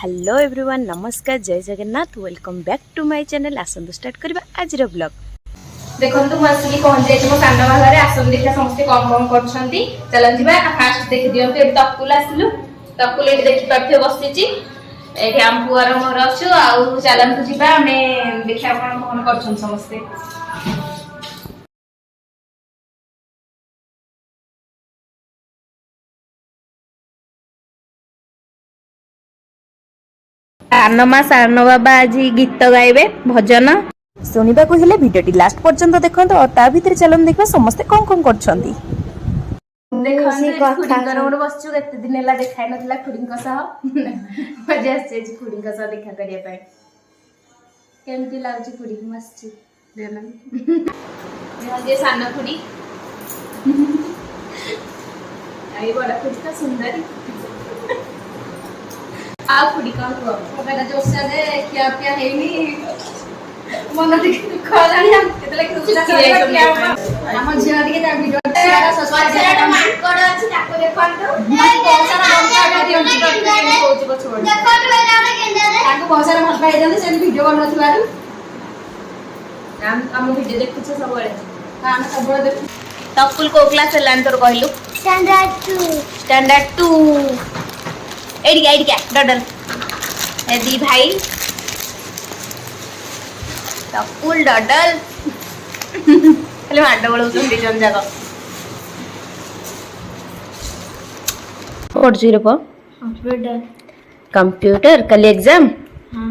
Hello everyone, नमस्कार, जय Jagannath, welcome back to my channel. आसंतु स्टार्ट करबा आज रो ब्लॉग। देखो तु आसिक पहुंच जाइए मो सामना बाहर आसन देखा समस्त कम कम करछंती। चलन जिबा फास्ट देख दियो ए तकुल आसिलु तकुल ए देखि पाथे बसिची एठी हम पुआर मोर अछु आ चलन तु जिबा हमें देखा कोन कोन करछन समस्त। आनमा सानो बाबा आज गीत गाइबे भजन सुनिबा को हेले वीडियोटी लास्ट पर्यंत देखंतो और ता भीतर चलन देखबा समस्त कोन कोन करछंती। देखो खुडीकर मोर बसछु केते दिन हला देखाइ नथला खुडीक सह मजा आसे खुडीक सह देखा करिया पाए केमती लागछि खुडीक मस्छि देना यह जे सानो खुडी आई बड़ा खुडी का सुंदर आ खुडी का हुआ मेरा जोसा दे क्या क्या है नी मन देखि खलानी हम केतले खुदा क्या हम झिया दिके ता वीडियो शेयर सब्सक्राइब माकड़ अछि ताको देखंतो बहुत सारा बंका दियंती करते होछि पछोड़ देखंतो बेला हमरा केंदा दे ताको बहुत सारा मत पाइ जंदे से वीडियो बन नथिबारु हम वीडियो देखु छ सब बळे हम सब बळे देखु। तकुल को क्लास लान तोर कहलु स्टैंडर्ड 2 एडिका डडल ए दी भाई तकुल डडल खाली माड बळ उसन दिजन जागा पढछु रे प कंप्यूटर कल एग्जाम। हां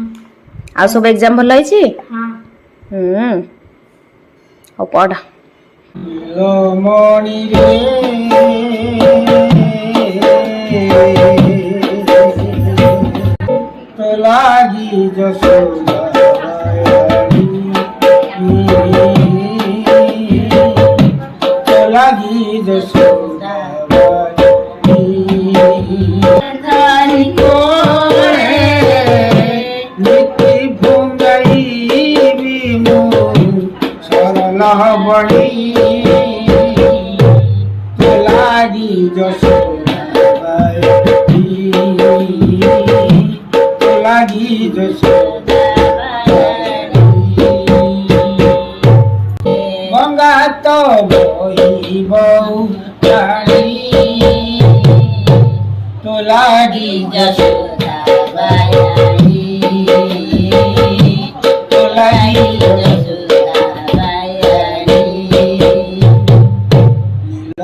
आ सब एग्जाम भल होइछि। हां ओ पढ लो मोनी रे तो लागी जसोदा तो लागी जसोदा धारी कोरे नीति भुंगाई बिमु सरला बड़ी तो लागी जसोदा लागी जसोदा गंगा तो बोही बहु प्राणी तो लागी जसोदा बायानी तो लागी जसोदा बायानी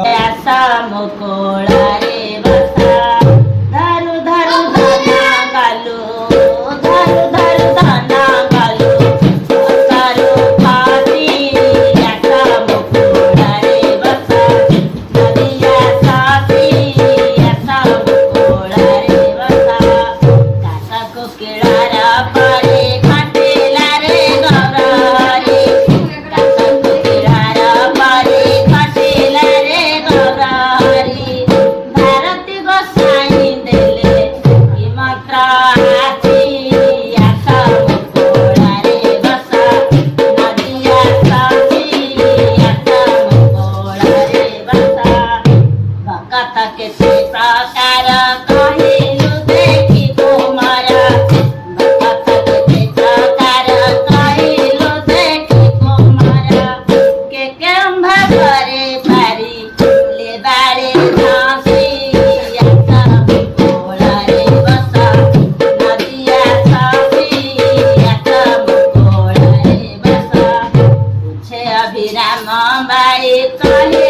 ऐसा मुकोड़ा रे बसा धरु धरु धना गालो धरु धरु धना गालो सारो पाती ऐसा मुकोड़ा रे बसा नदिया साथी ऐसा मुकोड़ा रे बसा काका को केड़ारा पारे खाटेला रे गरारी काका को केड़ारा पारे खाटेला रे गरारी भारती गोसाई देले की मात्रा आती आशा मुकोड़ा रे बसा नदिया साथी आशा मुकोड़ा रे बसा भक्ता के प्रकार कहिलु देखि तुम्हारा भक्ता के प्रकार कहिलु देखि तुम्हारा के केम्भा करे पारी ले बारे झांसी आशा मुकोड़ा रे बसा नदिया साथी आशा मुकोड़ा रे बसा पूछे अभिराम बाई कहे